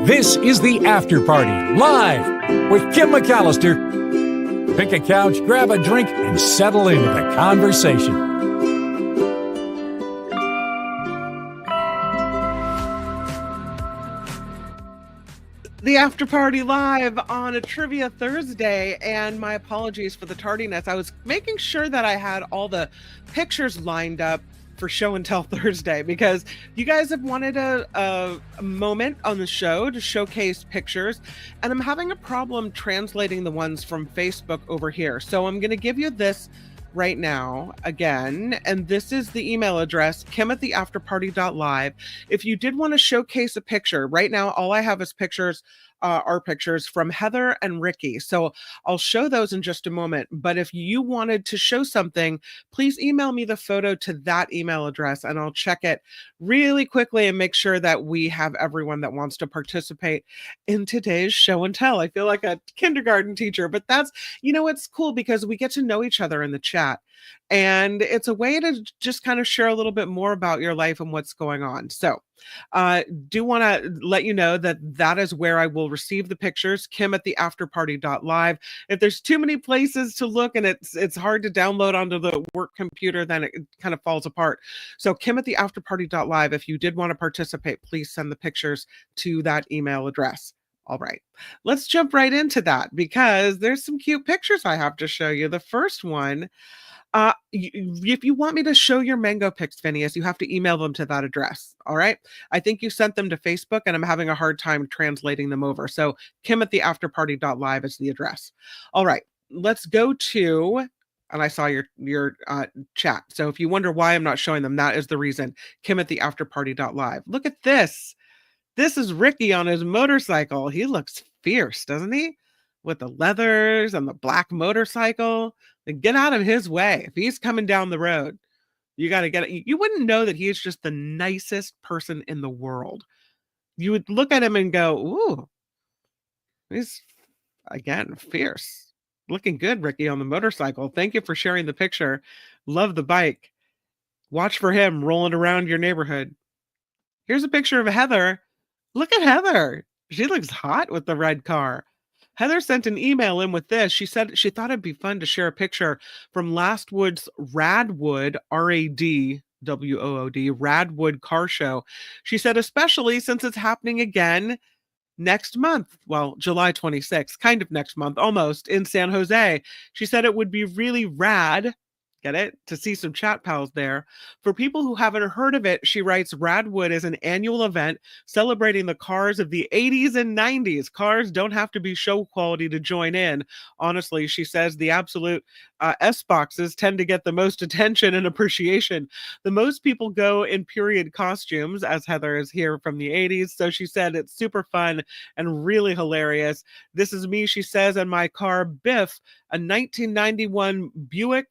This is the After Party, live with Kim McAllister. Pick a couch, grab a drink, and settle into the conversation. The After Party live on a Trivia Thursday, and my apologies for the tardiness. I was making sure that I had all the pictures lined up for Show and Tell Thursday because you guys have wanted a moment on the show to showcase pictures, and I'm having a problem translating the ones from Facebook over here. So I'm going to give you this right now again, and this is the email address, kim@theafterparty.live. If you did want to showcase a picture right now, all I have is pictures are pictures from Heather and Ricky, so I'll show those in just a moment. But if you wanted to show something, please email me the photo to that email address and I'll check it really quickly and make sure that we have everyone that wants to participate in today's show and tell. I feel like a kindergarten teacher, but that's, it's cool because we get to know each other in the chat. And it's a way to just kind of share a little bit more about your life and what's going on. So do want to let you know that that is where I will receive the pictures, kim@theafterparty.live. If there's too many places to look and it's hard to download onto the work computer, then it kind of falls apart. So kim@theafterparty.live, if you did want to participate, please send the pictures to that email address. All right, let's jump right into that because there's some cute pictures I have to show you. The first one, if you want me to show your mango pics, Phineas, you have to email them to that address. All right. I think you sent them to Facebook and I'm having a hard time translating them over. So kim@theafterparty.live is the address. All right. Let's go to, and I saw your chat. So if you wonder why I'm not showing them, that is the reason. kim@theafterparty.live. Look at this. This is Ricky on his motorcycle. He looks fierce, doesn't he? With the leathers and the black motorcycle. Get out of his way. If he's coming down the road, you got to get it. You wouldn't know that he is just the nicest person in the world. You would look at him and go, ooh, he's, again, fierce. Looking good, Ricky, on the motorcycle. Thank you for sharing the picture. Love the bike. Watch for him rolling around your neighborhood. Here's a picture of Heather. Look at Heather. She looks hot with the red car. Heather sent an email in with this. She said she thought it'd be fun to share a picture from Lastwood's Radwood, RADWOOD, Radwood car show. She said, especially since it's happening again next month. Well, July 26th, kind of next month, almost, in San Jose. She said it would be really rad. Get it? To see some chat pals there. For people who haven't heard of it, she writes, Radwood is an annual event celebrating the cars of the 80s and 90s. Cars don't have to be show quality to join in. Honestly, she says the absolute S-boxes tend to get the most attention and appreciation. The most people go in period costumes, as Heather is here from the 80s. So she said it's super fun and really hilarious. This is me, she says, in my car, Biff, a 1991 Buick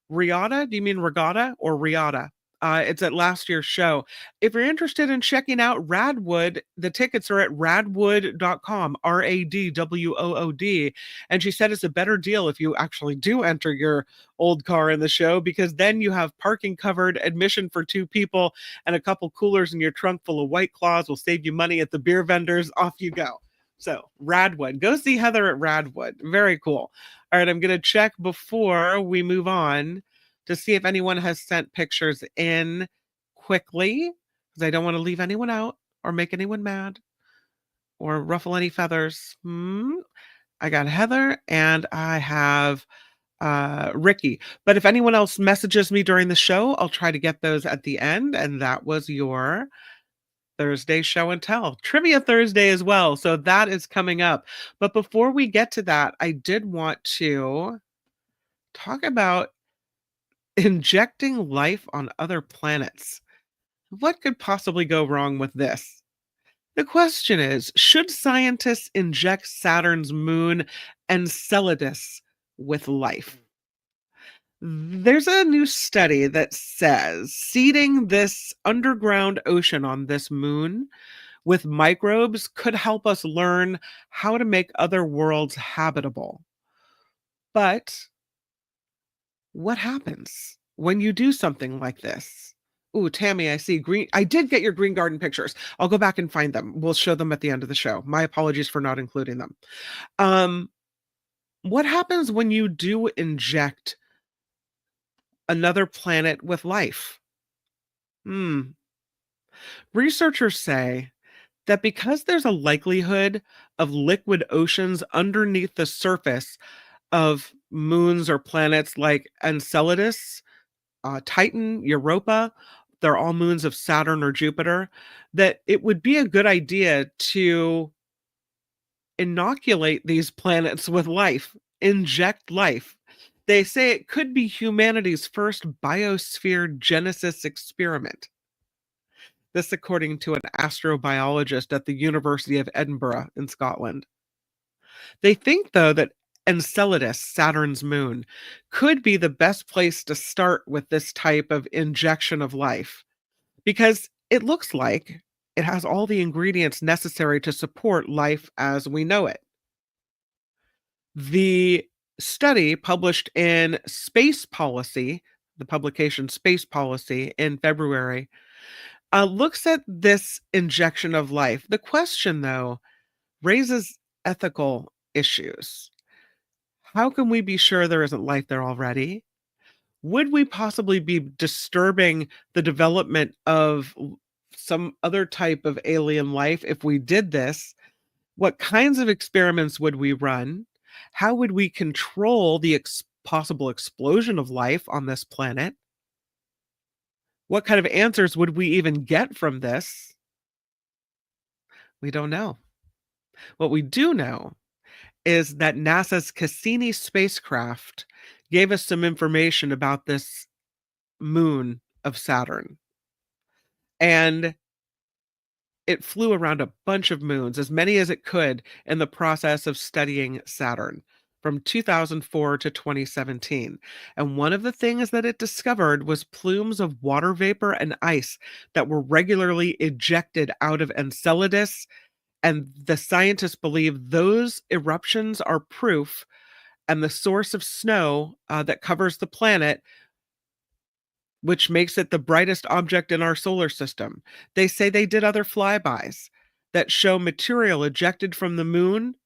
Riata. Do you mean Regatta or Riata? It's at last year's show. If you're interested in checking out Radwood, the tickets are at radwood.com, RADWOOD. And she said it's a better deal if you actually do enter your old car in the show, because then you have parking covered, admission for 2 people, and a couple coolers in your trunk full of White Claws will save you money at the beer vendors. Off you go. So Radwood, go see Heather at Radwood. Very cool. All right, I'm going to check before we move on to see if anyone has sent pictures in quickly, because I don't want to leave anyone out or make anyone mad or ruffle any feathers. I got Heather and I have Ricky. But if anyone else messages me during the show, I'll try to get those at the end. And that was your Thursday show and tell. Trivia Thursday as well. So that is coming up. But before we get to that, I did want to talk about injecting life on other planets. What could possibly go wrong with this? The question is, should scientists inject Saturn's moon Enceladus with life? There's a new study that says seeding this underground ocean on this moon with microbes could help us learn how to make other worlds habitable. But what happens when you do something like this? Ooh, Tammy, I see green. I did get your green garden pictures. I'll go back and find them. We'll show them at the end of the show. My apologies for not including them. Um, what happens when you do inject another planet with life? Hmm. Researchers say that because there's a likelihood of liquid oceans underneath the surface of moons or planets like Enceladus, Titan, Europa, they're all moons of Saturn or Jupiter, that it would be a good idea to inoculate these planets with life, inject life. They say it could be humanity's first biosphere genesis experiment. This, according to an astrobiologist at the University of Edinburgh in Scotland. They think, though, that Enceladus, Saturn's moon, could be the best place to start with this type of injection of life because it looks like it has all the ingredients necessary to support life as we know it. The study published in Space Policy, the publication Space Policy in February, looks at this injection of life. The question, though, raises ethical issues. How can we be sure there isn't life there already? Would we possibly be disturbing the development of some other type of alien life if we did this? What kinds of experiments would we run? How would we control the possible explosion of life on this planet? What kind of answers would we even get from this? We don't know. What we do know is that NASA's Cassini spacecraft gave us some information about this moon of Saturn. And it flew around a bunch of moons, as many as it could, in the process of studying Saturn from 2004 to 2017. And one of the things that it discovered was plumes of water vapor and ice that were regularly ejected out of Enceladus. And the scientists believe those eruptions are proof and the source of snow that covers the planet, which makes it the brightest object in our solar system. They say they did other flybys that show material ejected from the moon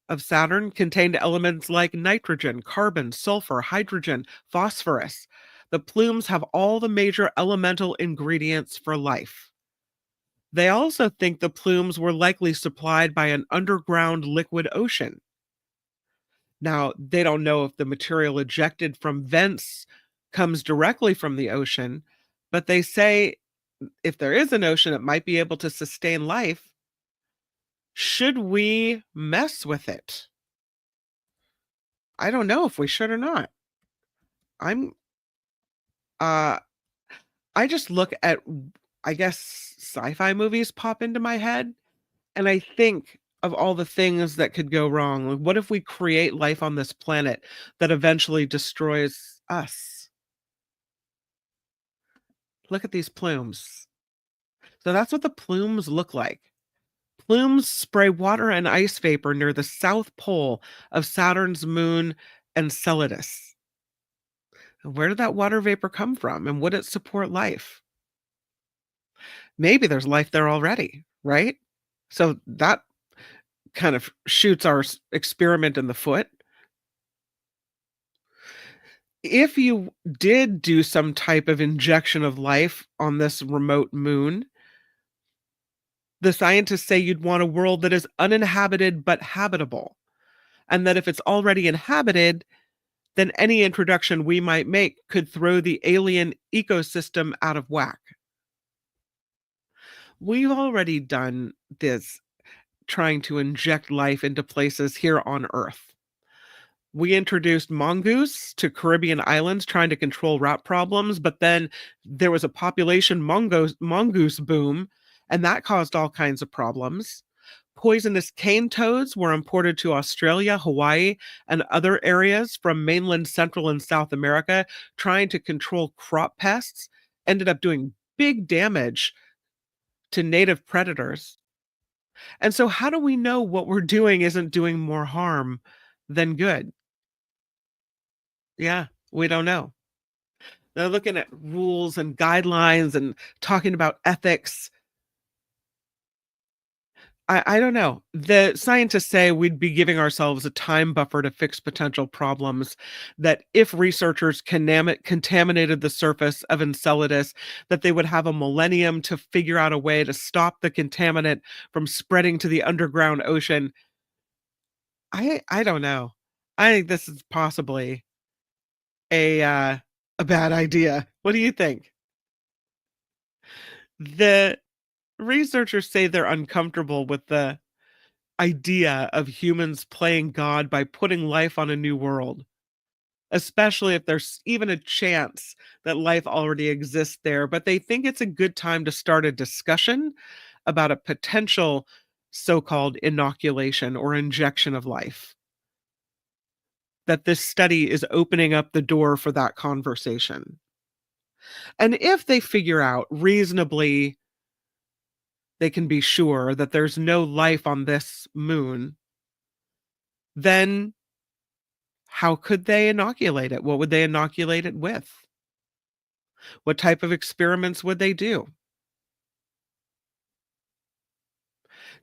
of Saturn contained elements like nitrogen, carbon, sulfur, hydrogen, phosphorus. The plumes have all the major elemental ingredients for life. They also think the plumes were likely supplied by an underground liquid ocean. Now, they don't know if the material ejected from vents comes directly from the ocean, but they say if there is an ocean, it might be able to sustain life. Should we mess with it? I don't know if we should or not. I'm uh I just look at, I guess, sci-fi movies pop into my head, and I think of all the things that could go wrong. Like, what if we create life on this planet that eventually destroys us? Look at these plumes. So that's what the plumes look like. Plumes spray water and ice vapor near the south pole of Saturn's moon Enceladus. Where did that water vapor come from, and would it support life? Maybe there's life there already, right? So that kind of shoots our experiment in the foot. If you did do some type of injection of life on this remote moon, the scientists say you'd want a world that is uninhabited but habitable. And that if it's already inhabited, then any introduction we might make could throw the alien ecosystem out of whack. We've already done this, trying to inject life into places here on Earth. We introduced mongoose to Caribbean islands trying to control rat problems, but then there was a population mongoose boom, and that caused all kinds of problems. Poisonous cane toads were imported to Australia, Hawaii, and other areas from mainland Central and South America, trying to control crop pests, ended up doing big damage to native predators. And so, how do we know what we're doing isn't doing more harm than good? Yeah, we don't know. They're looking at rules and guidelines and talking about ethics. I don't know. The scientists say we'd be giving ourselves a time buffer to fix potential problems, that if researchers contaminated the surface of Enceladus, that they would have a millennium to figure out a way to stop the contaminant from spreading to the underground ocean. I don't know. I think this is possibly a, uh, a bad idea. What do you think? The researchers say they're uncomfortable with the idea of humans playing God by putting life on a new world, especially if there's even a chance that life already exists there. But they think it's a good time to start a discussion about a potential so called inoculation or injection of life. That this study is opening up the door for that conversation. And if they figure out reasonably, they can be sure that there's no life on this moon, then how could they inoculate it? What would they inoculate it with? What type of experiments would they do?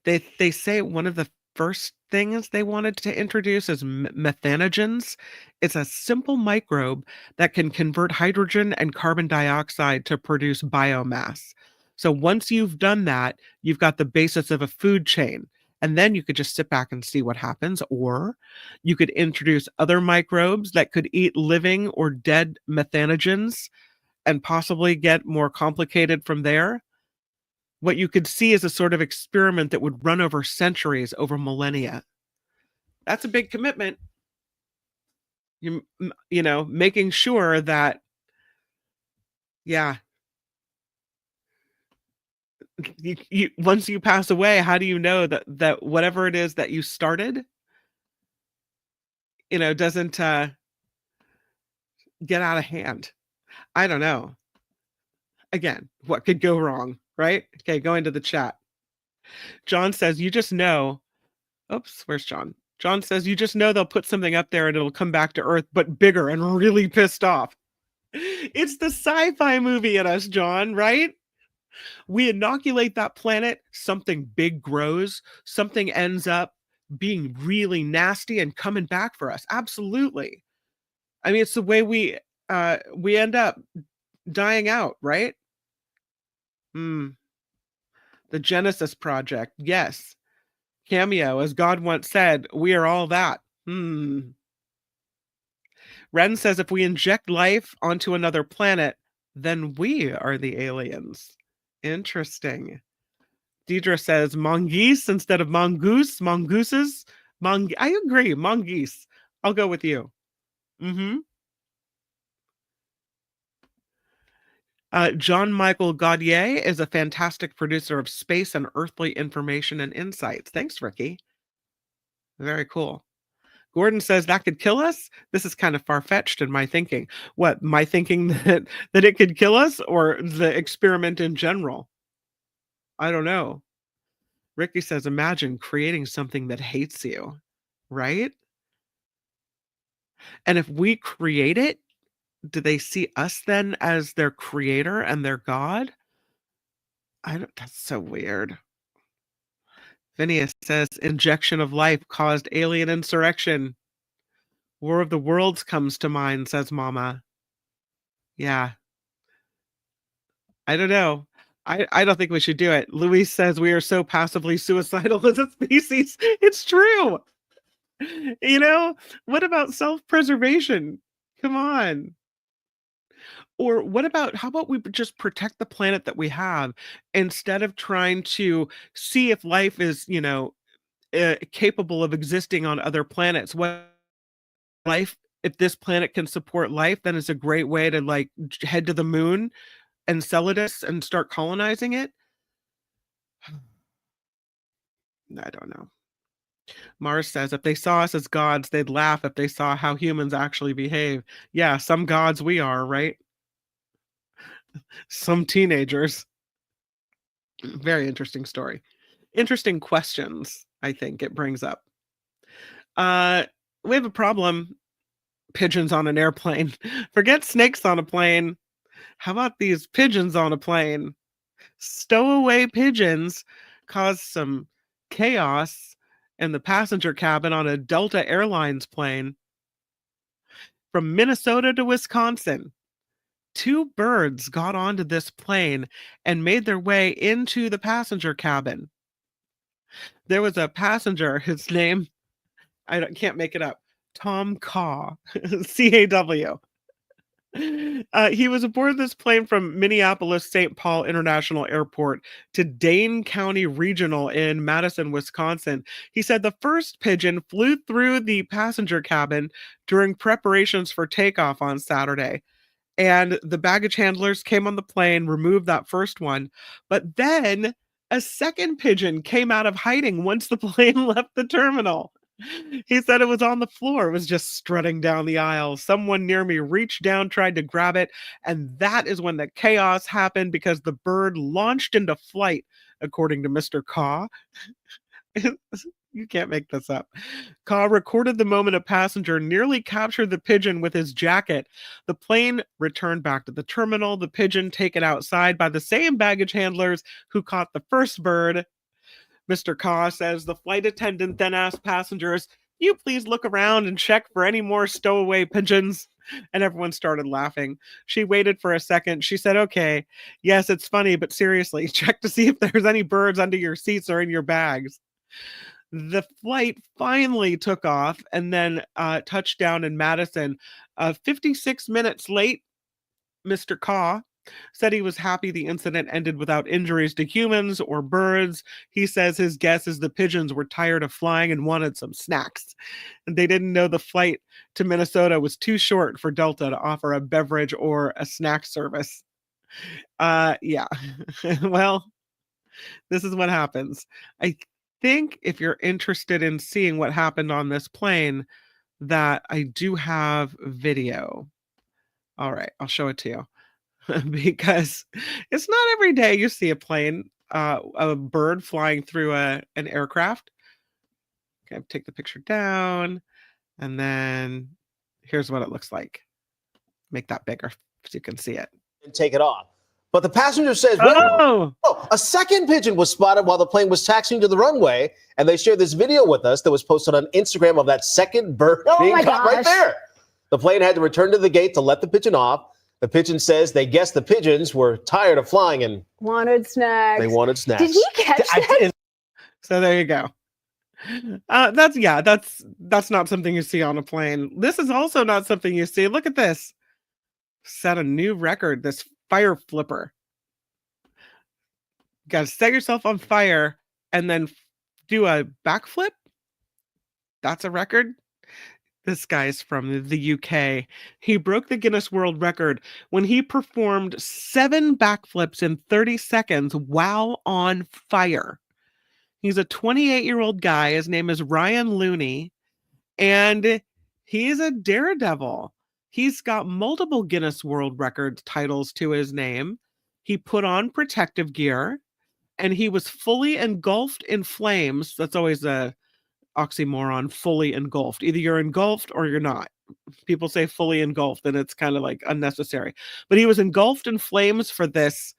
They say one of the first things they wanted to introduce is methanogens. It's a simple microbe that can convert hydrogen and carbon dioxide to produce biomass. So once you've done that, you've got the basis of a food chain. And then you could just sit back and see what happens. Or you could introduce other microbes that could eat living or dead methanogens and possibly get more complicated from there. What you could see is a sort of experiment that would run over centuries, over millennia. That's a big commitment. Making sure that, yeah, once you pass away, how do you know that whatever it is that you started, doesn't get out of hand? I don't know. Again, what could go wrong, right? Okay, going to the chat. John says, you just know. Oops, where's John? John says, you just know they'll put something up there and it'll come back to Earth, but bigger and really pissed off. It's the sci-fi movie in us, John, right? We inoculate that planet, something big grows, something ends up being really nasty and coming back for us. Absolutely. I mean, it's the way we end up dying out, right? The Genesis Project, yes. Cameo, as God once said, we are all that. Ren says if we inject life onto another planet, then we are the aliens. Interesting. Deidre says mongoose instead of mongoose, mongooses. I agree, mongoose. I'll go with you. John Michael Gaudier is a fantastic producer of space and earthly information and insights. Thanks, Ricky. Very cool. Gordon says that could kill us. This is kind of far-fetched in my thinking. What, my thinking that it could kill us, or the experiment in general? I don't know. Ricky says, imagine creating something that hates you, right? And if we create it, do they see us then as their creator and their God? That's so weird. Phineas says, injection of life caused alien insurrection. War of the Worlds comes to mind, says Mama. Yeah. I don't know. I don't think we should do it. Luis says we are so passively suicidal as a species. It's true. What about self-preservation? Come on. Or how about we just protect the planet that we have instead of trying to see if life is, capable of existing on other planets. If this planet can support life, then it's a great way to head to the moon, Enceladus, and start colonizing it. I don't know. Mars says if they saw us as gods, they'd laugh if they saw how humans actually behave. Yeah, some gods we are, right? Some teenagers. Very interesting story. Interesting questions, I think it brings up. We have a problem. pigeons on an airplane. Forget snakes on a plane. How about these pigeons on a plane? Stowaway pigeons caused some chaos in the passenger cabin on a Delta Airlines plane. From Minnesota to Wisconsin, 2 birds got onto this plane and made their way into the passenger cabin. There was a passenger, his name, can't make it up, Tom Caw, C-A-W. He was aboard this plane from Minneapolis-St. Paul International Airport to Dane County Regional in Madison, Wisconsin. He said the first pigeon flew through the passenger cabin during preparations for takeoff on Saturday. And the baggage handlers came on the plane, removed that first one. But then a second pigeon came out of hiding once the plane left the terminal. He said it was on the floor. It was just strutting down the aisle. Someone near me reached down, tried to grab it, and that is when the chaos happened because the bird launched into flight, according to Mr. Caw. You can't make this up. Caw recorded the moment a passenger nearly captured the pigeon with his jacket. The plane returned back to the terminal, the pigeon taken outside by the same baggage handlers who caught the first bird. Mr. Caw says the flight attendant then asked passengers, "You please look around and check for any more stowaway pigeons." And everyone started laughing. She waited for a second. She said, "Okay, yes, it's funny, but seriously, check to see if there's any birds under your seats or in your bags." The flight finally took off and then touched down in Madison. 56 minutes late, Mr. Caw said he was happy the incident ended without injuries to humans or birds. He says his guess is the pigeons were tired of flying and wanted some snacks. And they didn't know the flight to Minnesota was too short for Delta to offer a beverage or a snack service. Yeah. Well, this is what happens. I think if you're interested in seeing what happened on this plane, that I do have video. All right, I'll show it to you. Because it's not every day you see a plane, a bird flying through an aircraft. Okay, take the picture down, and then here's what it looks like. Make that bigger so you can see it. And take it off. But the passenger says, a second pigeon was spotted while the plane was taxiing to the runway, and they shared this video with us that was posted on Instagram of that second bird being caught right there. The plane had to return to the gate to let the pigeon off. The pigeon says they guessed the pigeons were tired of flying and wanted snacks. They wanted snacks. Did he catch that? So there you go. That's not something you see on a plane. This is also not something you see. Look at this. Set a new record. This fire flipper. You gotta set yourself on fire and then do a backflip. That's a record. This guy's from the UK. He broke the Guinness World Record when he performed 7 backflips in 30 seconds while on fire. He's a 28-year-old guy. His name is Ryan Looney, and he's a daredevil. He's got multiple Guinness World Record titles to his name. He put on protective gear, and he was fully engulfed in flames. That's always a oxymoron, fully engulfed. Either you're engulfed or you're not. People say fully engulfed, and it's kind of like unnecessary. But he was engulfed in flames for this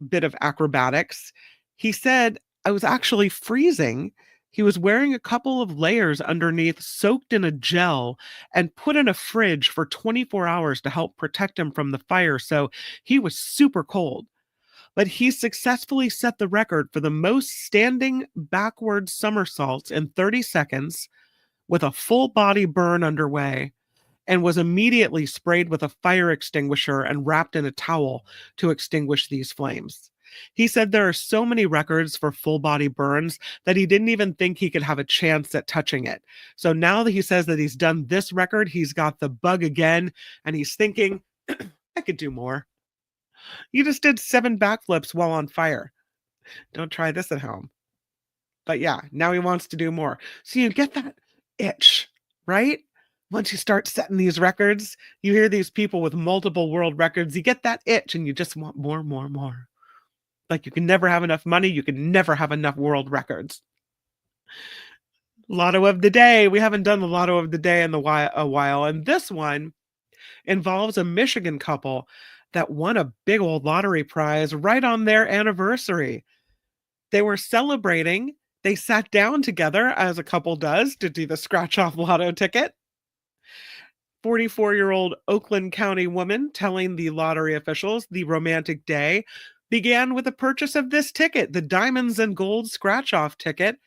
bit of acrobatics. He said, "I was actually freezing." He was wearing a couple of layers underneath, soaked in a gel, and put in a fridge for 24 hours to help protect him from the fire. So he was super cold. But he successfully set the record for the most standing backward somersaults in 30 seconds with a full body burn underway, and was immediately sprayed with a fire extinguisher and wrapped in a towel to extinguish these flames. He said there are so many records for full body burns that he didn't even think he could have a chance at touching it. So now that he says that he's done this record, he's got the bug again, and he's thinking, I could do more. You just did 7 backflips while on fire. Don't try this at home. But yeah, now he wants to do more. So you get that itch, right? Once you start setting these records, you hear these people with multiple world records, you get that itch and you just want more, more, more. Like you can never have enough money, you can never have enough world records. Lotto of the day. We haven't done the Lotto of the day in a while. And this one involves a Michigan couple that won a big old lottery prize right on their anniversary. They were celebrating. They sat down together, as a couple does, to do the scratch-off lotto ticket. 44-year-old Oakland County woman telling the lottery officials the romantic day began with the purchase of this ticket, the Diamonds and Gold scratch-off ticket,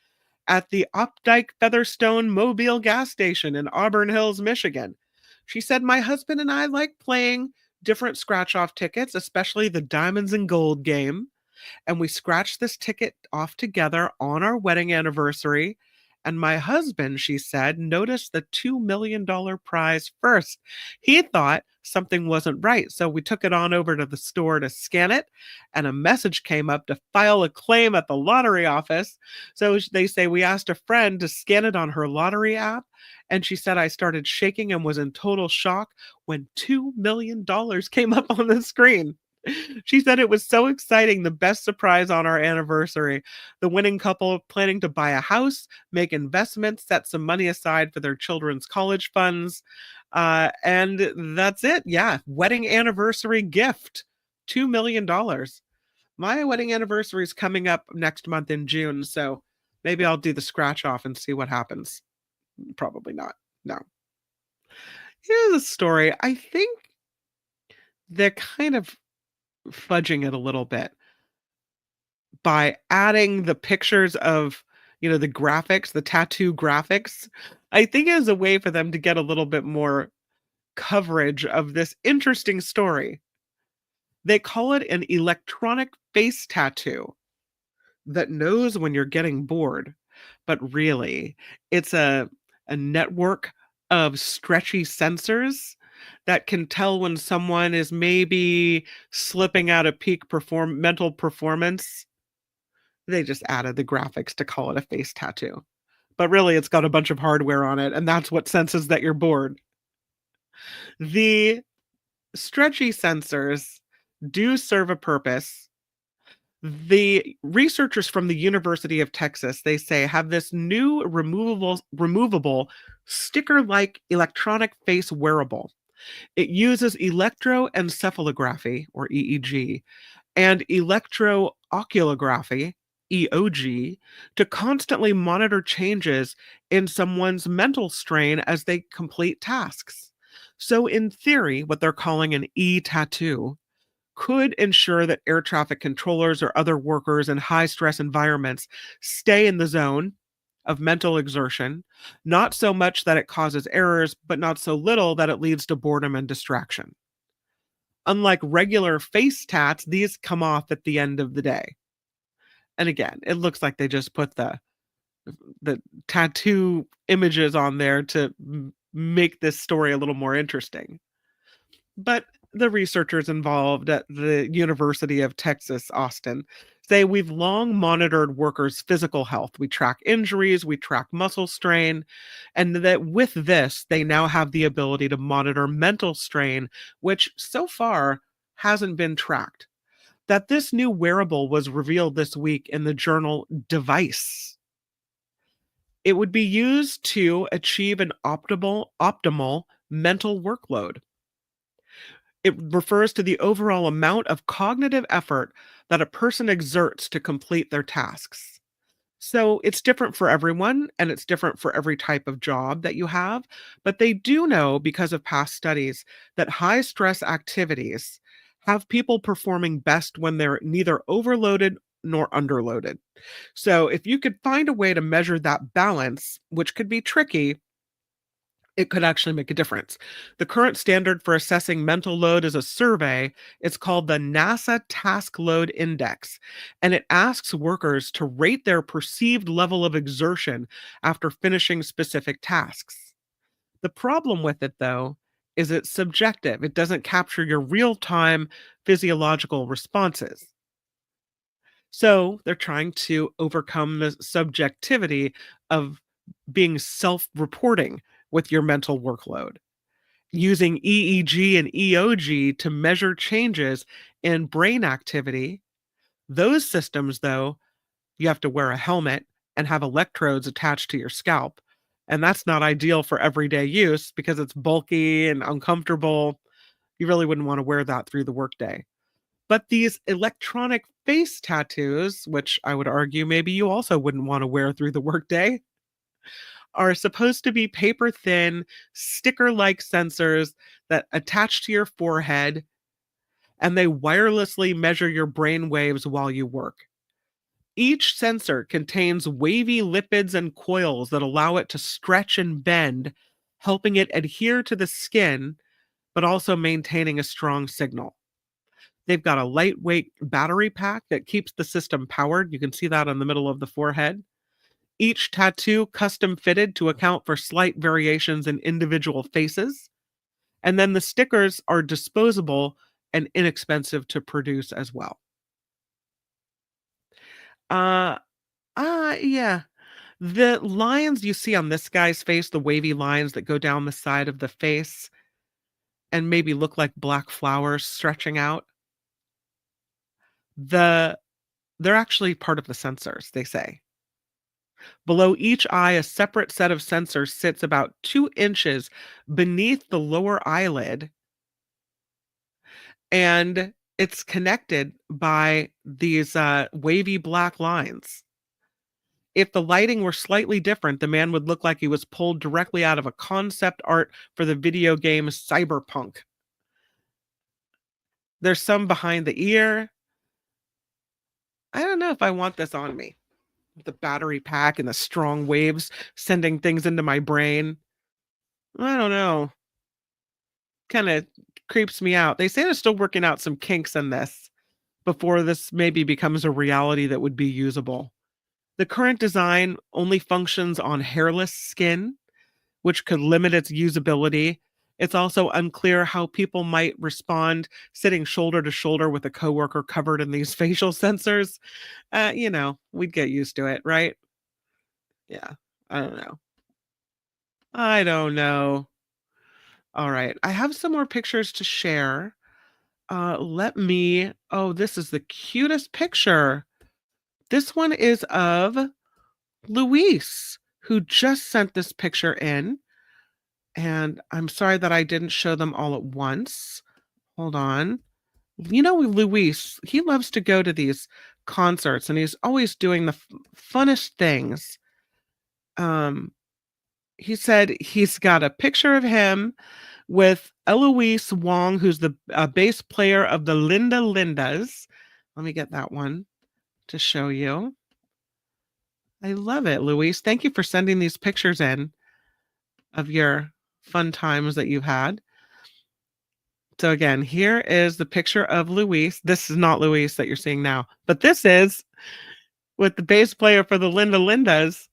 at the Opdyke Featherstone Mobile gas station in Auburn Hills, Michigan. She said, "My husband and I like playing different scratch-off tickets, especially the Diamonds and Gold game. And we scratched this ticket off together on our wedding anniversary. And my husband," she said, "noticed the $2 million prize first. He thought something wasn't right. So we took it on over to the store to scan it. And a message came up to file a claim at the lottery office. So they say we asked a friend to scan it on her lottery app. And she said, I started shaking and was in total shock when $2 million came up on the screen." She said it was so exciting, the best surprise on our anniversary. The winning couple planning to buy a house, make investments, set some money aside for their children's college funds. And that's it. Yeah, wedding anniversary gift, $2 million. My wedding anniversary is coming up next month in June, so maybe I'll do the scratch off and see what happens. Probably not. No. Here's a story. I think they're kind of fudging it a little bit by adding the pictures of, the graphics, the tattoo graphics. I think as a way for them to get a little bit more coverage of this interesting story. They call it an electronic face tattoo that knows when you're getting bored, but really it's a network of stretchy sensors that can tell when someone is maybe slipping out of peak mental performance. They just added the graphics to call it a face tattoo. But really, it's got a bunch of hardware on it, and that's what senses that you're bored. The stretchy sensors do serve a purpose. The researchers from the University of Texas, they say, have this new removable sticker-like electronic face wearable. It uses electroencephalography, or EEG, and electrooculography, EOG, to constantly monitor changes in someone's mental strain as they complete tasks. So in theory, what they're calling an e-tattoo could ensure that air traffic controllers or other workers in high-stress environments stay in the zone of mental exertion, not so much that it causes errors, but not so little that it leads to boredom and distraction. Unlike regular face tats, these come off at the end of the day. And again, it looks like they just put the tattoo images on there to make this story a little more interesting. But the researchers involved at the University of Texas, Austin, say we've long monitored workers' physical health. We track injuries, we track muscle strain, and that with this, they now have the ability to monitor mental strain, which so far hasn't been tracked. That this new wearable was revealed this week in the journal Device. It would be used to achieve an optimal mental workload. It refers to the overall amount of cognitive effort that a person exerts to complete their tasks. So it's different for everyone, and it's different for every type of job that you have. But they do know, because of past studies, that high stress activities have people performing best when they're neither overloaded nor underloaded. So if you could find a way to measure that balance, which could be tricky, it could actually make a difference. The current standard for assessing mental load is a survey. It's called the NASA Task Load Index, and it asks workers to rate their perceived level of exertion after finishing specific tasks. The problem with it, though, is it's subjective. It doesn't capture your real-time physiological responses. So they're trying to overcome the subjectivity of being self-reporting with your mental workload, using EEG and EOG to measure changes in brain activity. Those systems, though, you have to wear a helmet and have electrodes attached to your scalp. And that's not ideal for everyday use because it's bulky and uncomfortable. You really wouldn't want to wear that through the workday. But these electronic face tattoos, which I would argue maybe you also wouldn't want to wear through the workday, are supposed to be paper thin, sticker like sensors that attach to your forehead, and they wirelessly measure your brain waves while you work. Each sensor contains wavy lipids and coils that allow it to stretch and bend, helping it adhere to the skin, but also maintaining a strong signal. They've got a lightweight battery pack that keeps the system powered. You can see that on the middle of the forehead. Each tattoo custom fitted to account for slight variations in individual faces. And then the stickers are disposable and inexpensive to produce as well. Yeah. The lines you see on this guy's face, the wavy lines that go down the side of the face and maybe look like black flowers stretching out, they're actually part of the sensors, they say. Below each eye, a separate set of sensors sits about 2 inches beneath the lower eyelid, and it's connected by these wavy black lines. If the lighting were slightly different, the man would look like he was pulled directly out of a concept art for the video game Cyberpunk. There's some behind the ear. I don't know if I want this on me. The battery pack and the strong waves sending things into my brain. I don't know. Kind of creeps me out. They say they're still working out some kinks in this before this maybe becomes a reality that would be usable. The current design only functions on hairless skin, which could limit its usability. It's also unclear how people might respond sitting shoulder to shoulder with a coworker covered in these facial sensors. We'd get used to it, right? Yeah, I don't know. All right, I have some more pictures to share. This is the cutest picture. This one is of Luis, who just sent this picture in. And I'm sorry that I didn't show them all at once. Hold on. Luis, he loves to go to these concerts and he's always doing the funnest things. He said he's got a picture of him with Eloise Wong, who's the bass player of the Linda Lindas. Let me get that one to show you. I love it, Luis. Thank you for sending these pictures in of your fun times that you've had. So again, here is the picture of Luis. This is not Luis that you're seeing now, but this is with the bass player for the Linda Lindas.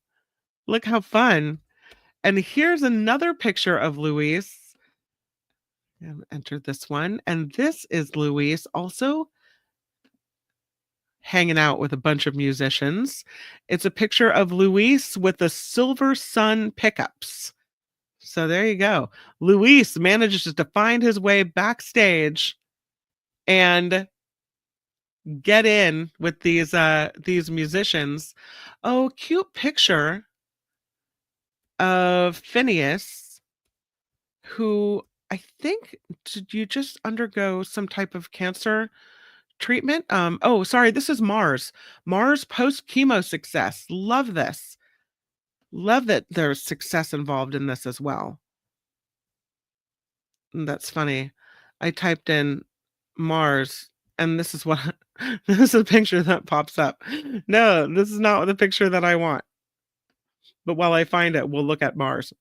Look how fun. And here's another picture of Luis. Enter this one. And this is Luis also hanging out with a bunch of musicians. It's a picture of Luis with the Silver Sun pickups. So there you go. Luis manages to find his way backstage and get in with these musicians. Oh, cute picture of Phineas, who I think, did you just undergo some type of cancer treatment? Sorry, this is Mars. Mars post-chemo success. Love this. Love that there's success involved in this as well. That's funny. I typed in Mars, and this is this is a picture that pops up. No, this is not the picture that I want. But while I find it, we'll look at Mars.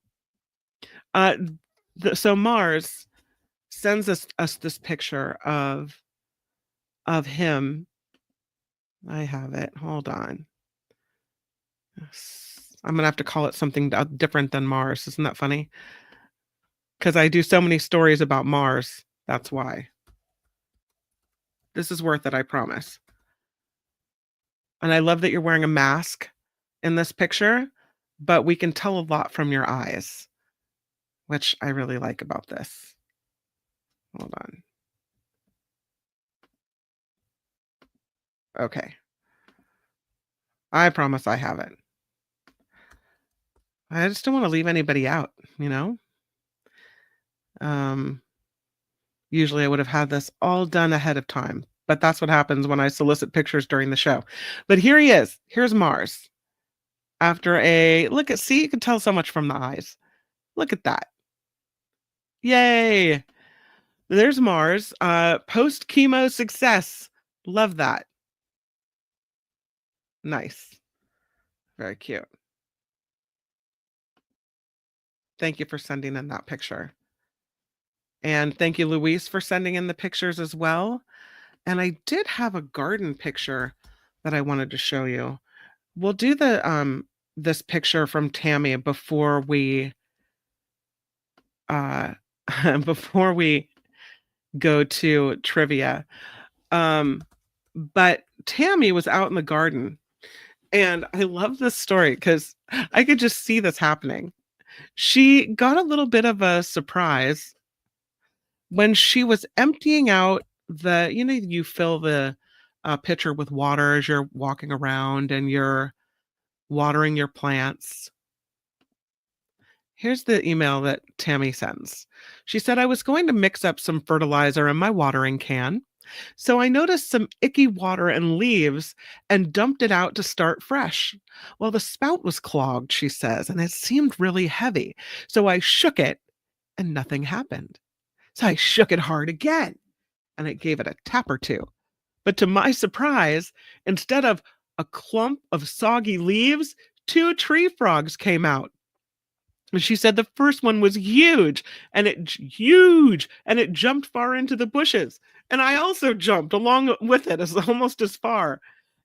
So Mars sends us this picture of him. I have it. Hold on. I'm going to have to call it something different than Mars. Isn't that funny? Because I do so many stories about Mars. That's why. This is worth it, I promise. And I love that you're wearing a mask in this picture, but we can tell a lot from your eyes, which I really like about this. Hold on. Okay. I promise I have it. I just don't want to leave anybody out, you know? Usually I would have had this all done ahead of time, but that's what happens when I solicit pictures during the show. But here he is. Here's Mars. After see, you can tell so much from the eyes. Look at that. Yay. There's Mars. Post chemo success. Love that. Nice. Very cute. Thank you for sending in that picture. And thank you, Luis, for sending in the pictures as well. And I did have a garden picture that I wanted to show you. We'll do the this picture from Tammy before we before we go to trivia. But Tammy was out in the garden, and I love this story because I could just see this happening. She got a little bit of a surprise when she was emptying out you fill the pitcher with water as you're walking around and you're watering your plants. Here's the email that Tammy sends. She said, I was going to mix up some fertilizer in my watering can. So I noticed some icky water and leaves and dumped it out to start fresh. Well, the spout was clogged, she says, and it seemed really heavy. So I shook it and nothing happened. So I shook it hard again and it gave it a tap or two. But to my surprise, instead of a clump of soggy leaves, 2 tree frogs came out. And she said the first one was huge and it jumped far into the bushes. And I also jumped along with it almost as far.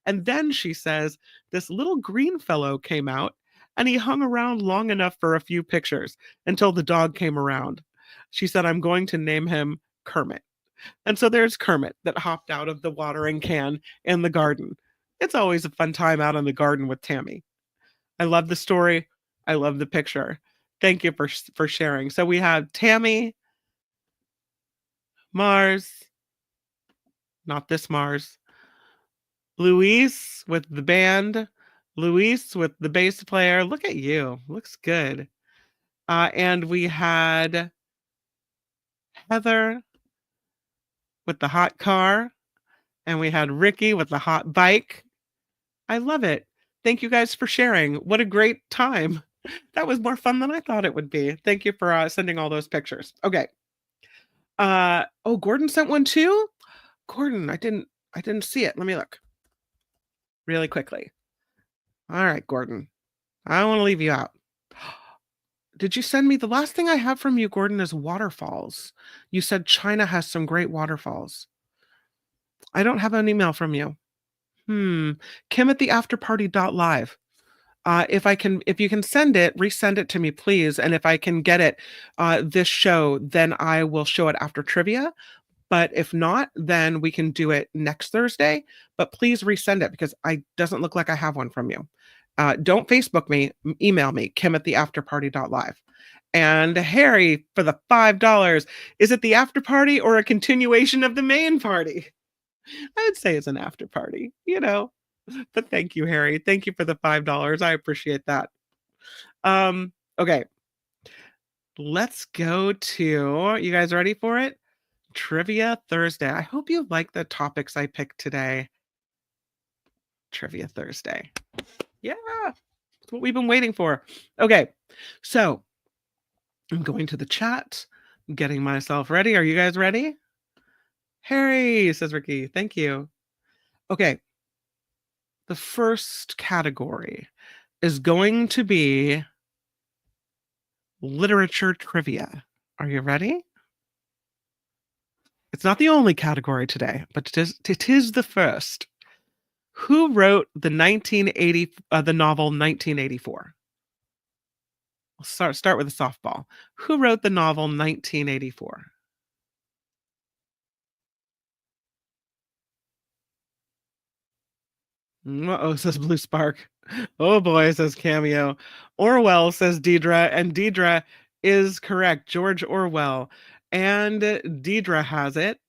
And then she says this little green fellow came out and he hung around long enough for a few pictures until the dog came around. She said, I'm going to name him Kermit. And so there's Kermit that hopped out of the watering can in the garden. It's always a fun time out in the garden with Tammy. I love the story. I love the picture. Thank you for sharing. So we have Tammy, Mars, not this Mars, Luis with the band, Luis with the bass player. Look at you. Looks good. And we had Heather with the hot car, and we had Ricky with the hot bike. I love it. Thank you guys for sharing. What a great time. That was more fun than I thought it would be. Thank you for sending all those pictures. Okay. Oh, Gordon sent one too? Gordon, I didn't see it. Let me look really quickly. All right, Gordon. I don't want to leave you out. Did you send me the last thing I have from you, Gordon, is waterfalls. You said China has some great waterfalls. I don't have an email from you. Kim at the afterparty.live. If you can send it, resend it to me, please. And if I can get it this show, then I will show it after trivia. But if not, then we can do it next Thursday. But please resend it because it doesn't look like I have one from you. Don't Facebook me, email me, Kim at the afterparty.live. And Harry for the $5. Is it the after party or a continuation of the main party? I would say it's an after party, But thank you, Harry. Thank you for the $5. I appreciate that. Okay. Let's go to, you guys ready for it? Trivia Thursday. I hope you like the topics I picked today. Trivia Thursday. Yeah. That's what we've been waiting for. Okay. So I'm going to the chat. I'm getting myself ready. Are you guys ready? Harry, says Ricky. Thank you. Okay. The first category is going to be literature trivia. Are you ready? It's not the only category today, but it is the first. Who wrote the novel 1984? We'll start with a softball. Who wrote the novel 1984? Uh-oh, says Blue Spark. Oh boy, says Cameo. Orwell, says Deidre, and Deidre is correct. George Orwell. And Deidre has it.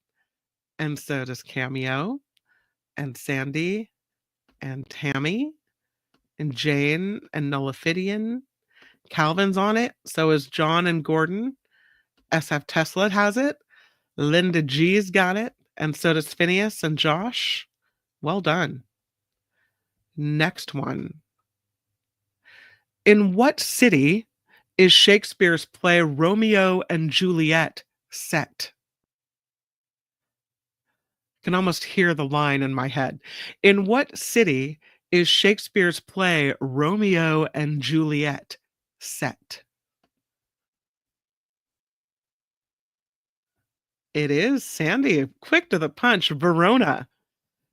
And so does Cameo. And Sandy. And Tammy. And Jane. And Nullifidian. Calvin's on it. So is John and Gordon. SF Tesla has it. Linda G's got it. And so does Phineas and Josh. Well done. Next one. In what city is Shakespeare's play Romeo and Juliet set? I can almost hear the line in my head. In what city is Shakespeare's play Romeo and Juliet set? It is, Sandy, quick to the punch, Verona.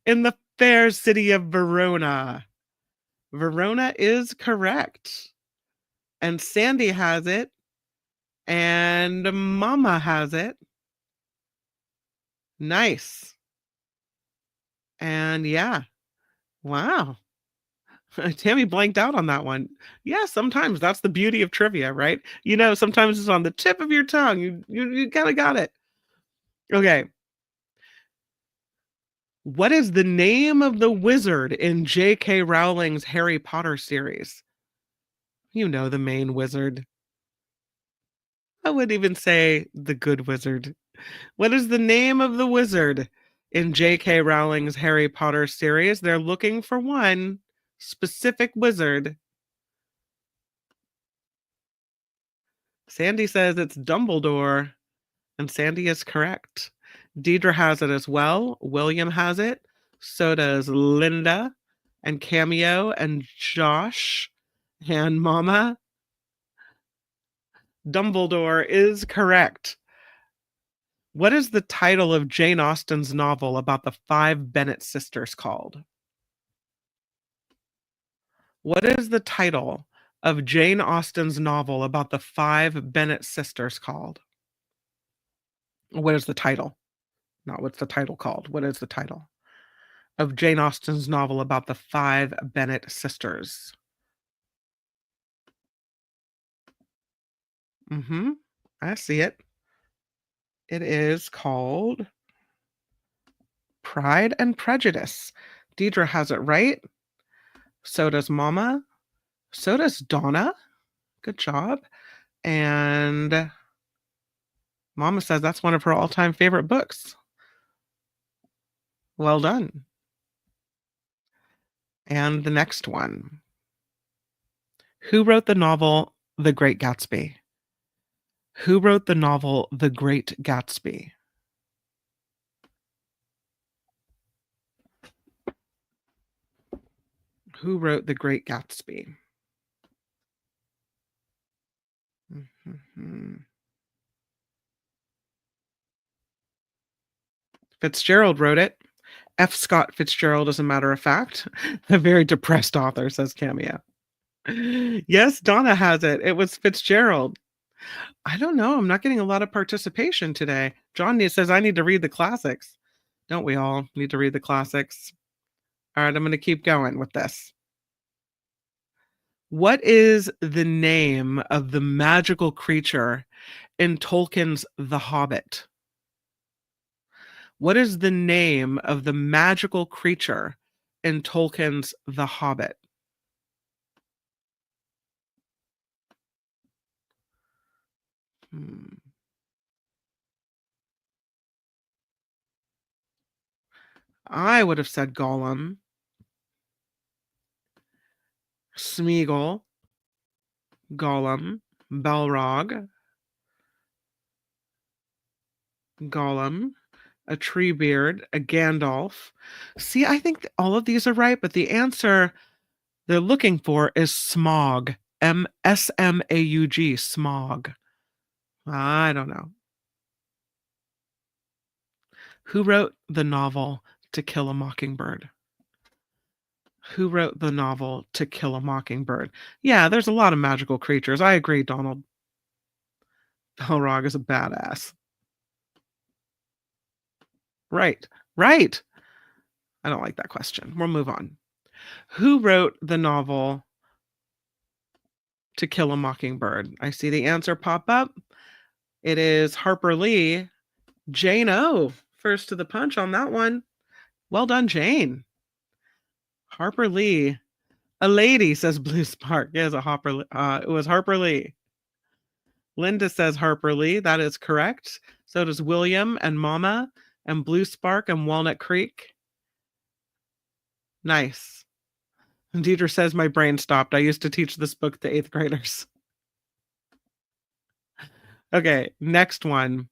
In the fair city of Verona. Verona is correct. And Sandy has it. And Mama has it. Nice. And yeah. Wow. Tammy blanked out on that one. Yeah, sometimes that's the beauty of trivia, right? You know, sometimes it's on the tip of your tongue. You kind of got it. Okay. What is the name of the wizard in J.K. Rowling's Harry Potter series? You know, the main wizard. I would even say the good wizard. What is the name of the wizard in J.K. Rowling's Harry Potter series? They're looking for one specific wizard. Sandy says it's Dumbledore, and Sandy is correct. Deidre has it as well. William has it. So does Linda and Cameo and Josh and Mama. Dumbledore is correct. What is the title of Jane Austen's novel about the 5 Bennet sisters called? What is the title of Jane Austen's novel about the 5 Bennet sisters called? What is the title? Not what's the title called. What is the title of Jane Austen's novel about the 5 Bennet sisters? I see it. It is called Pride and Prejudice. Deidre has it right. So does Mama. So does Donna. Good job. And Mama says that's one of her all-time favorite books. Well done. And the next one. Who wrote the novel The Great Gatsby? Who wrote the novel The Great Gatsby? Who wrote The Great Gatsby? Fitzgerald wrote it. F. Scott Fitzgerald, as a matter of fact. A very depressed author, says Cameo. Yes, Donna has it. It was Fitzgerald. I don't know. I'm not getting a lot of participation today. John says I need to read the classics. Don't we all need to read the classics? All right, I'm going to keep going with this. What is the name of the magical creature in Tolkien's The Hobbit? What is the name of the magical creature in Tolkien's The Hobbit? I would have said Gollum, Smeagol, Gollum, Balrog, Gollum, a Treebeard, a Gandalf. See, I think all of these are right, but the answer they're looking for is Smaug. S-M-A-U-G, Smaug. I don't know. Who wrote the novel To Kill a Mockingbird? Who wrote the novel To Kill a Mockingbird? Yeah, there's a lot of magical creatures. I agree, Donald. Balrog is a badass. Right. I don't like that question. We'll move on. Who wrote the novel To Kill a Mockingbird? I see the answer pop up. It is Harper Lee. Jane O. First to the punch on that one. Well done, Jane. Harper Lee A lady says Blue Spark. It was Harper Lee. Linda says Harper Lee. That is correct. So does William and Mama and Blue Spark and Walnut Creek. Nice. And Deidre says my brain stopped. I used to teach this book to 8th graders. Okay, next one.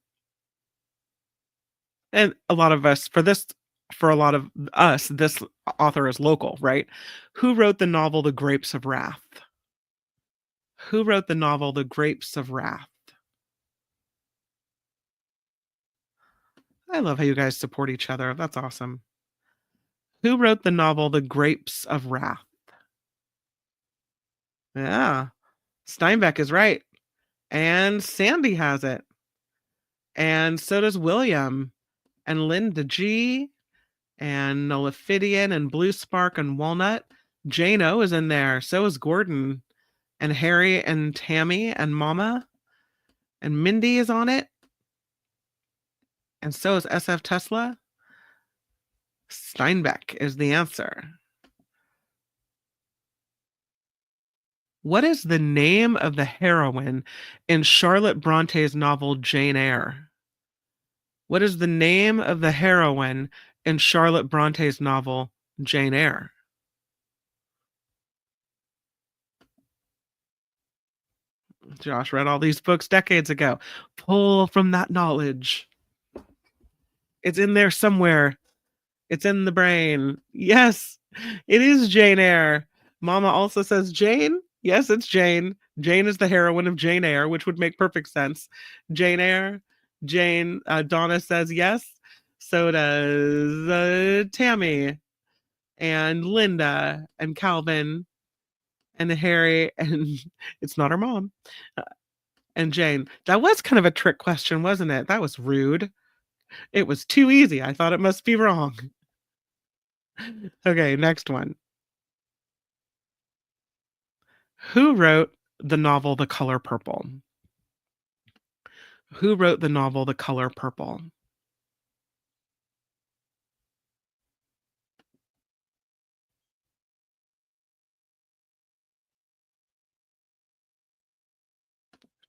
And a lot of us, for a lot of us, this author is local, right? Who wrote the novel The Grapes of Wrath? Who wrote the novel The Grapes of Wrath? I love how you guys support each other. That's awesome. Who wrote the novel The Grapes of Wrath? Yeah, Steinbeck is right. And Sandy has it. And so does William. And Linda G. And Noliphidian and Blue Spark and Walnut. Jane O is in there. So is Gordon. And Harry and Tammy and Mama. And Mindy is on it. And so is SF Tesla. Steinbeck is the answer. What is the name of the heroine in Charlotte Bronte's novel Jane Eyre? What is the name of the heroine in Charlotte Bronte's novel Jane Eyre? Josh read all these books decades ago. Pull from that knowledge. It's in there somewhere. It's in the brain. Yes, it is Jane Eyre. Mama also says Jane. Yes, it's Jane. Jane is the heroine of Jane Eyre, which would make perfect sense. Jane Eyre. Jane. Donna says yes. So does Tammy and Linda and Calvin and Harry, and it's not her mom. And Jane. That was kind of a trick question, wasn't it? That was rude. It was too easy. I thought it must be wrong. Okay, next one. Who wrote the novel The Color Purple? Who wrote the novel The Color Purple?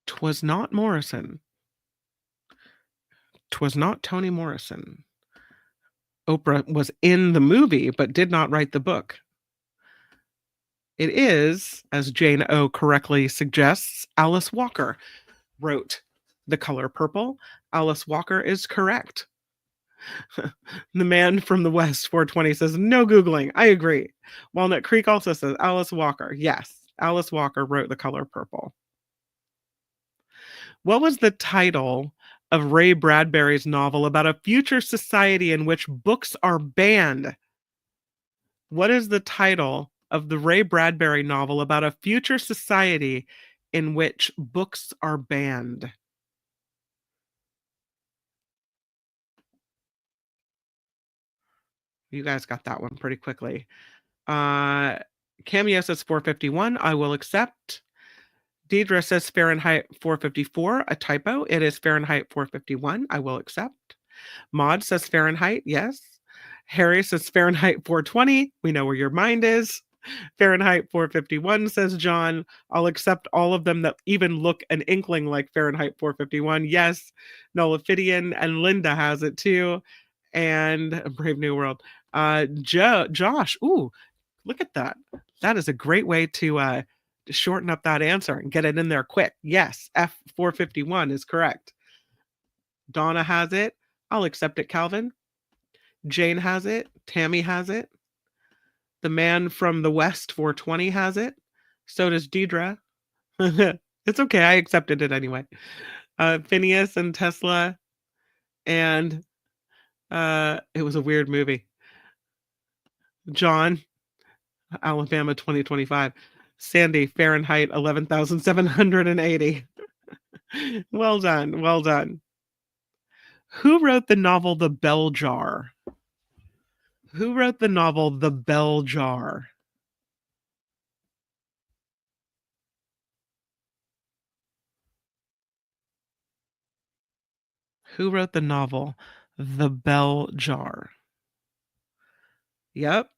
Twas not Morrison. Twas not Toni Morrison. Oprah was in the movie, but did not write the book. It is, as Jane O correctly suggests, Alice Walker wrote The Color Purple. Alice Walker is correct. The man from the West 420 says, no Googling. I agree. Walnut Creek also says Alice Walker. Yes, Alice Walker wrote The Color Purple. What was the title of Ray Bradbury's novel about a future society in which books are banned? What is the title of the Ray Bradbury novel about a future society in which books are banned? You guys got that one pretty quickly. Cameo says 451. I will accept. Deidre says Fahrenheit 454, a typo. It is Fahrenheit 451. I will accept. Maud says Fahrenheit. Yes. Harry says Fahrenheit 420. We know where your mind is. Fahrenheit 451 says John. I'll accept all of them that even look an inkling like Fahrenheit 451. Yes. Noliphidian and Linda has it too. And Brave New World. Josh. Ooh, look at that. That is a great way to shorten up that answer and get it in there quick. Yes, F451 is correct. Donna has it. I'll accept it, Calvin. Jane has it. Tammy has it. The man from the West 420 has it. So does Deidre. It's okay. I accepted it anyway. Phineas and Tesla. And it was a weird movie. John, Alabama 2025. Sandy, Fahrenheit 11,780. Well done. Well done. Who wrote the novel The Bell Jar? Who wrote the novel The Bell Jar? Who wrote the novel The Bell Jar? Yep.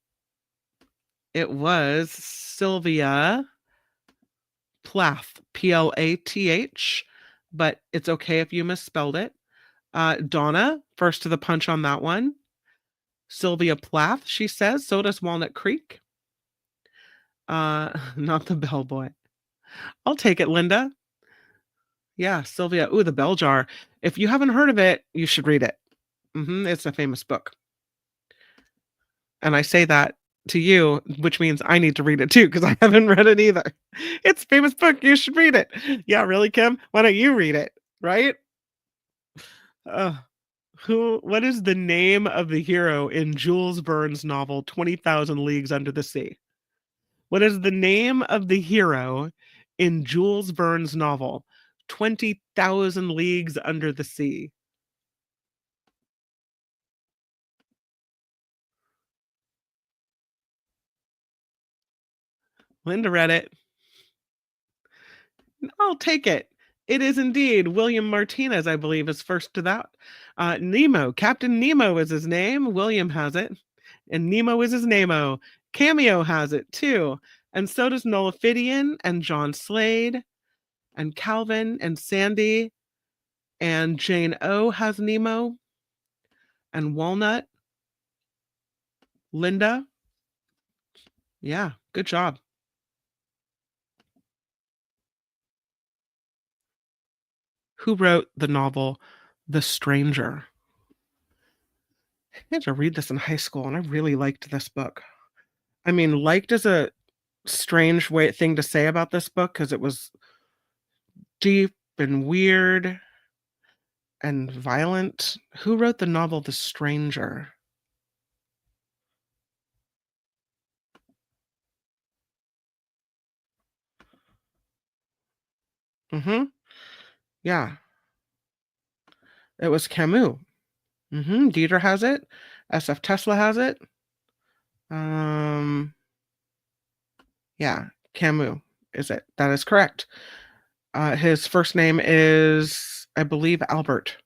It was Sylvia Plath, Plath, but it's okay if you misspelled it. Donna, first to the punch on that one. Sylvia Plath, she says. So does Walnut Creek. Not the bellboy. I'll take it, Linda. Yeah, Sylvia. Ooh, the Bell Jar. If you haven't heard of it, you should read it. It's a famous book. And I say that to you, which means I need to read it too, because I haven't read it either. It's a famous book. You should read it. Yeah, really, Kim? Why don't you read it? Right? What is the name of the hero in Jules Verne's novel 20,000 Leagues Under the Sea? What is the name of the hero in Jules Verne's novel 20,000 Leagues Under the Sea? Linda read it. I'll take it. It is indeed William Martinez, I believe, is first to that. Nemo. Captain Nemo is his name. William has it. And Nemo is his name-o. Cameo has it, too. And so does Nullifidian and John Slade and Calvin and Sandy. And Jane O has Nemo. And Walnut. Linda. Yeah, good job. Who wrote the novel The Stranger? I had to read this in high school, and I really liked this book. I mean, liked is a strange thing to say about this book, because it was deep and weird and violent. Who wrote the novel The Stranger? Yeah. It was Camus. Dieter has it. SF Tesla has it. Yeah, Camus is it. That is correct. His first name is, I believe, Albert.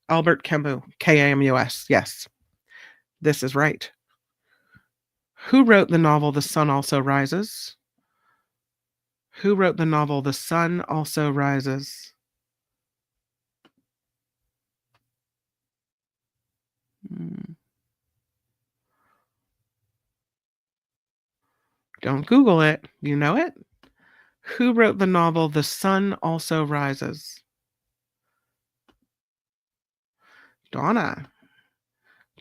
Albert Camus. Camus. Yes. This is right. Who wrote the novel The Sun Also Rises? Who wrote the novel The Sun Also Rises? Don't Google it. You know it? Who wrote the novel The Sun Also Rises? Donna.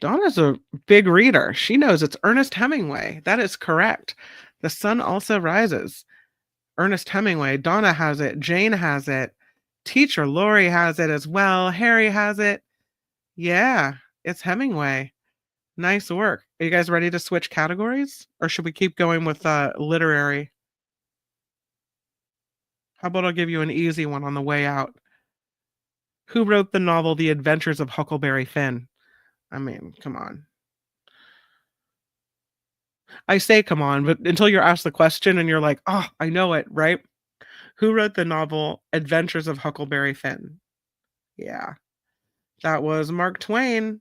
Donna's a big reader. She knows it's Ernest Hemingway. That is correct. The Sun Also Rises. Ernest Hemingway. Donna has it. Jane has it. Teacher Lori has it as well. Harry has it. Yeah, it's Hemingway. Nice work. Are you guys ready to switch categories? Or should we keep going with literary? How about I'll give you an easy one on the way out? Who wrote the novel The Adventures of Huckleberry Finn? I mean, come on. I say come on, but until you're asked the question and you're like, oh, I know it, right? Who wrote the novel Adventures of Huckleberry Finn? Yeah, that was Mark Twain.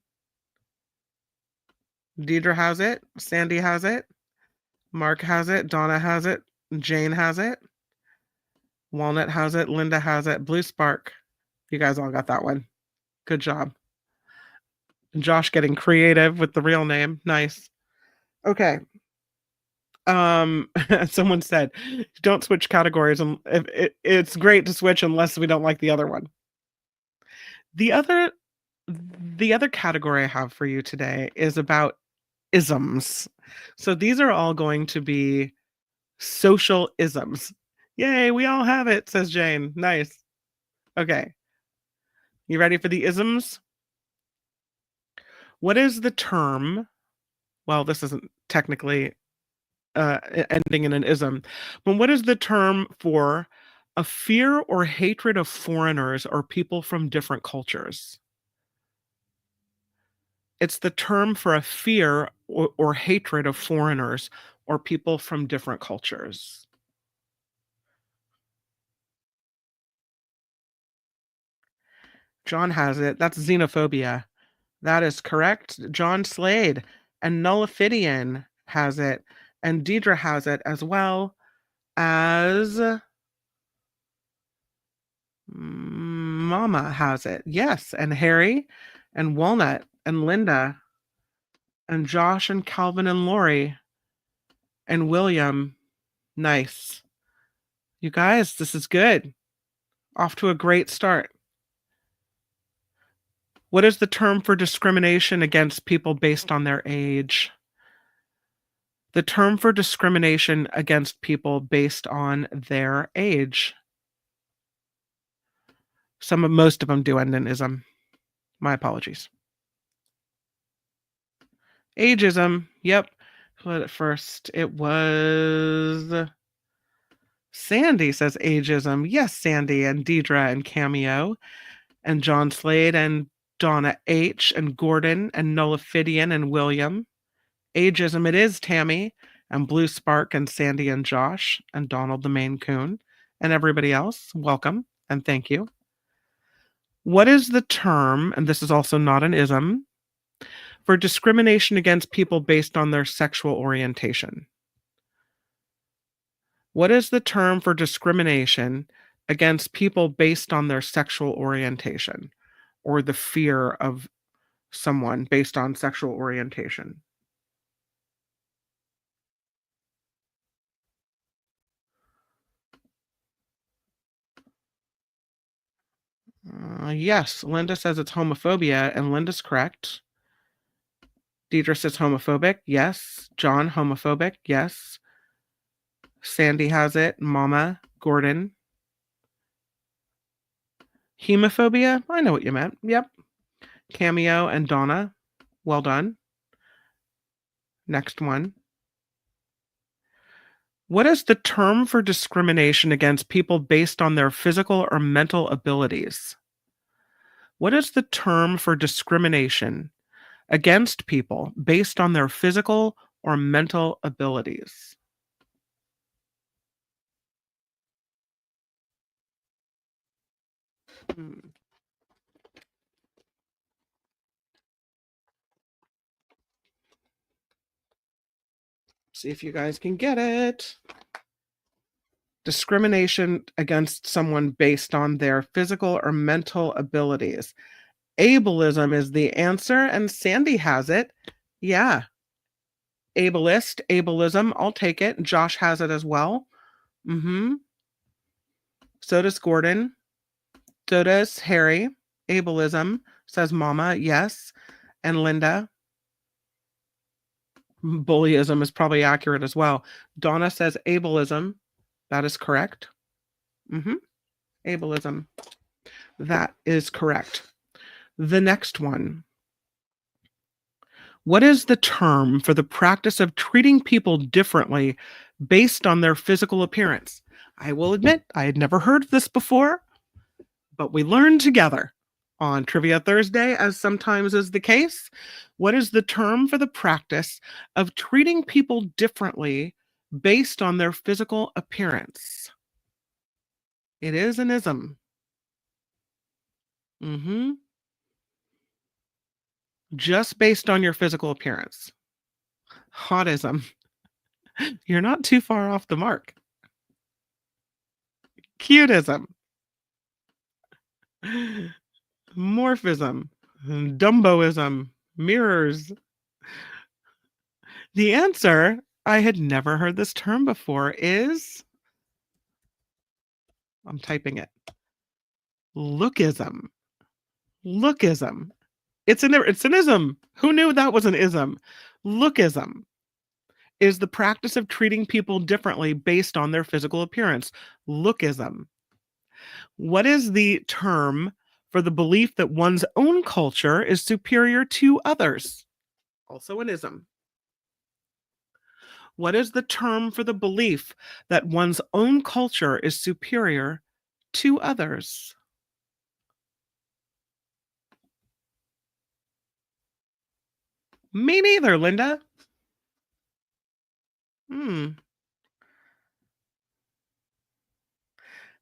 Deidre has it. Sandy has it. Mark has it. Donna has it. Jane has it. Walnut has it. Linda has it. Blue Spark. You guys all got that one. Good job. Josh getting creative with the real name. Nice. Okay. Someone said, don't switch categories. And it's great to switch unless we don't like the other one. The other category I have for you today is about isms. So these are all going to be social isms. Yay, we all have it, says Jane. Nice. Okay. You ready for the isms? What is the term? Well, this isn't technically ending in an ism, but what is the term for a fear or hatred of foreigners or people from different cultures? It's the term for a fear or hatred of foreigners or people from different cultures. John has it. That's xenophobia. That is correct. John Slade and Nullifidian has it. And Deidre has it as well as Mama has it. Yes. And Harry and Walnut and Linda and Josh and Calvin and Lori and William. Nice. You guys, this is good. Off to a great start. What is the term for discrimination against people based on their age? The term for discrimination against people based on their age. Most of them do end in ism. My apologies. Ageism. Yep. But at first it was Sandy says ageism. Yes, Sandy and Deidre and Cameo and John Slade and Donna H. and Gordon and Nola Fidian and William. Ageism it is, Tammy and Blue Spark and Sandy and Josh and Donald the Maine Coon and everybody else. Welcome and thank you. What is the term, and this is also not an ism, for discrimination against people based on their sexual orientation? What is the term for discrimination against people based on their sexual orientation or the fear of someone based on sexual orientation? Yes, Linda says it's homophobia, and Linda's correct. Deidre says homophobic. Yes. John, homophobic. Yes. Sandy has it. Mama, Gordon. Hemophobia? I know what you meant. Yep. Cameo and Donna. Well done. Next one. What is the term for discrimination against people based on their physical or mental abilities? What is the term for discrimination against people based on their physical or mental abilities? See if you guys can get it. Discrimination against someone based on their physical or mental abilities. Ableism is the answer, and Sandy has it. Yeah. Ableist, ableism, I'll take it. Josh has it as well. So does Gordon. So does Harry. Ableism, says Mama, yes. And Linda. Bullyism is probably accurate as well. Donna says ableism. That is correct. Ableism. That is correct. The next one. What is the term for the practice of treating people differently based on their physical appearance? I will admit I had never heard of this before, but we learned together on Trivia Thursday, as sometimes is the case. What is the term for the practice of treating people differently based on their physical appearance? It is an ism. Just based on your physical appearance. Hotism. You're not too far off the mark. Cutism. Morphism. Dumboism. Mirrors. The answer, I had never heard this term before, is, I'm typing it, lookism. Lookism. It's an ism. Who knew that was an ism? Lookism is the practice of treating people differently based on their physical appearance. Lookism. What is the term for the belief that one's own culture is superior to others? Also an ism. What is the term for the belief that one's own culture is superior to others? Me neither, Linda.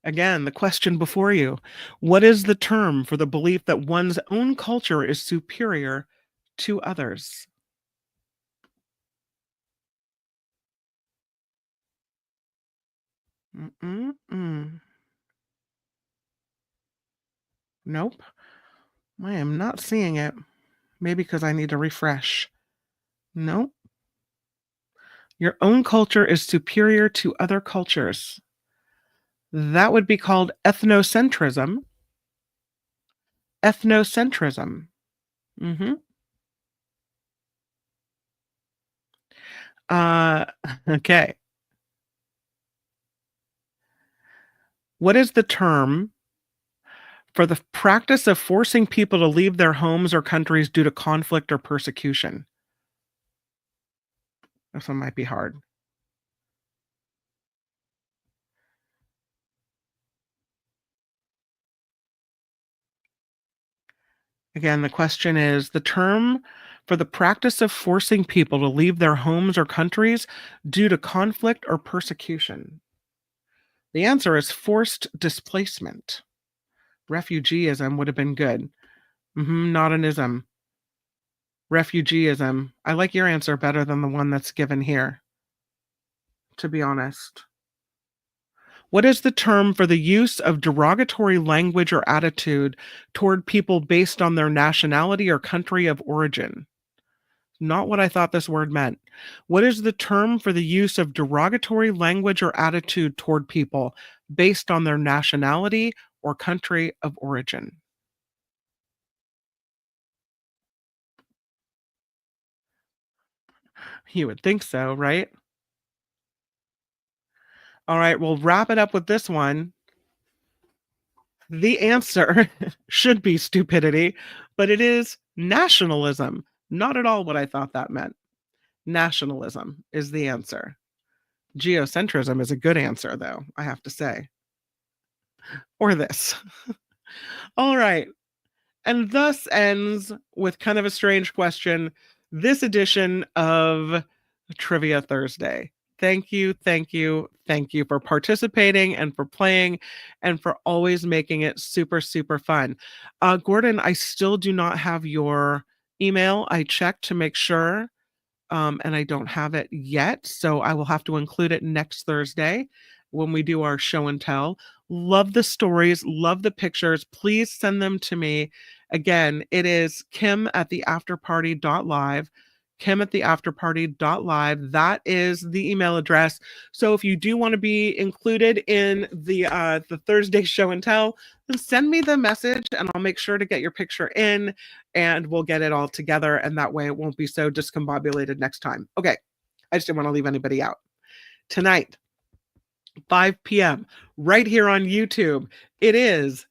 Again, the question before you. What is the term for the belief that one's own culture is superior to others? Nope. I am not seeing it. Maybe because I need to refresh. Nope. Your own culture is superior to other cultures. That would be called ethnocentrism. Ethnocentrism. Okay. What is the term for the practice of forcing people to leave their homes or countries due to conflict or persecution? This one might be hard. Again, the question is the term for the practice of forcing people to leave their homes or countries due to conflict or persecution. The answer is forced displacement. Refugeeism would have been good. Not an ism. Refugeeism. I like your answer better than the one that's given here, to be honest. What is the term for the use of derogatory language or attitude toward people based on their nationality or country of origin? Not what I thought this word meant. What is the term for the use of derogatory language or attitude toward people based on their nationality or country of origin? You would think so, right? All right, we'll wrap it up with this one. The answer should be stupidity, but it is nationalism. Not at all what I thought that meant. Nationalism is the answer. Geocentrism is a good answer, though, I have to say. Or this. All right. And thus ends, with kind of a strange question, this edition of Trivia Thursday. Thank you for participating and for playing and for always making it super, super fun. Gordon, I still do not have your email. I checked to make sure, and I don't have it yet, so I will have to include it next Thursday when we do our show and tell. Love the stories, love the pictures. Please send them to me. Again, it is kim@theafterparty.live. kim@theafterparty.live. That is the email address. So if you do want to be included in the Thursday show and tell, then send me the message and I'll make sure to get your picture in and we'll get it all together. And that way it won't be so discombobulated next time. Okay. I just didn't want to leave anybody out. Tonight, 5 p.m., right here on YouTube, it is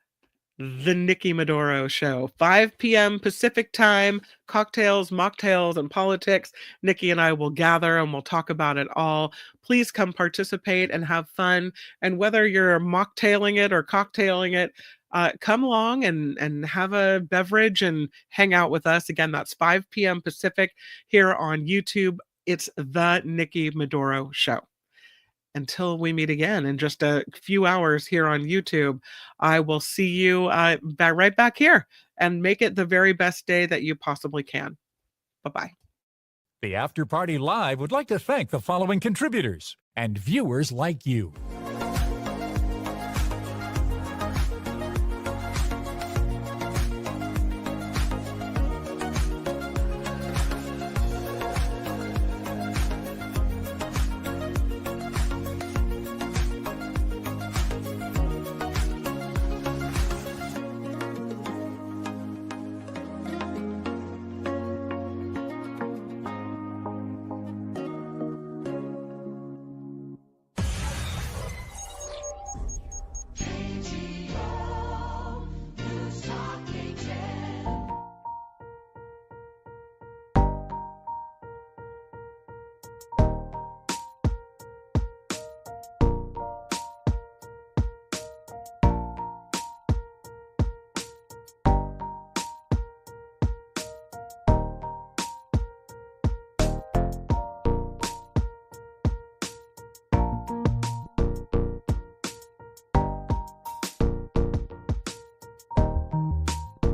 The Nikki Maduro Show. 5 p.m. Pacific time, cocktails, mocktails, and politics. Nikki and I will gather and we'll talk about it all. Please come participate and have fun. And whether you're mocktailing it or cocktailing it, come along and have a beverage and hang out with us. Again, that's 5 p.m. Pacific here on YouTube. It's The Nikki Maduro Show. Until we meet again in just a few hours here on YouTube, I will see you right back here, and make it the very best day that you possibly can. Bye-bye. The After Party Live would like to thank the following contributors and viewers like you.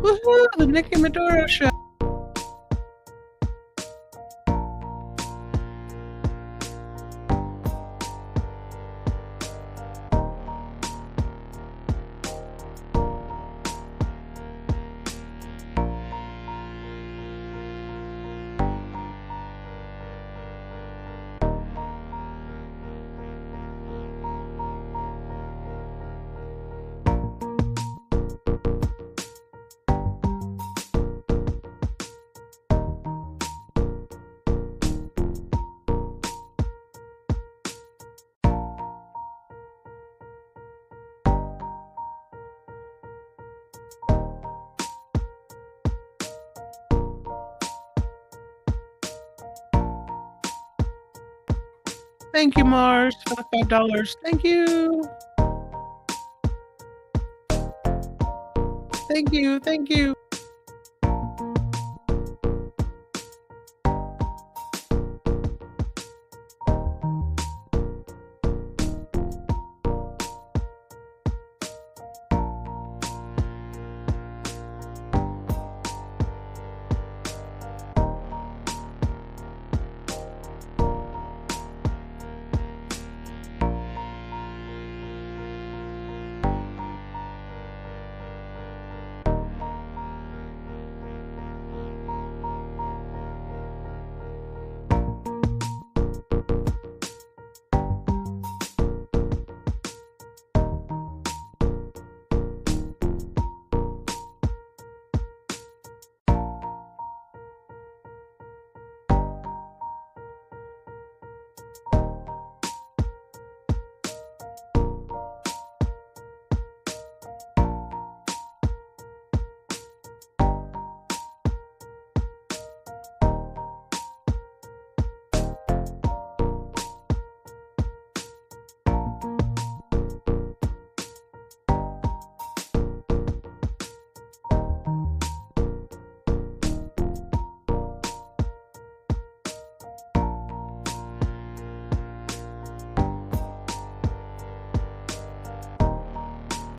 Woohoo! The Nikki Maduro Show. Thank you, Mars, for the $5. Thank you. Thank you. Thank you.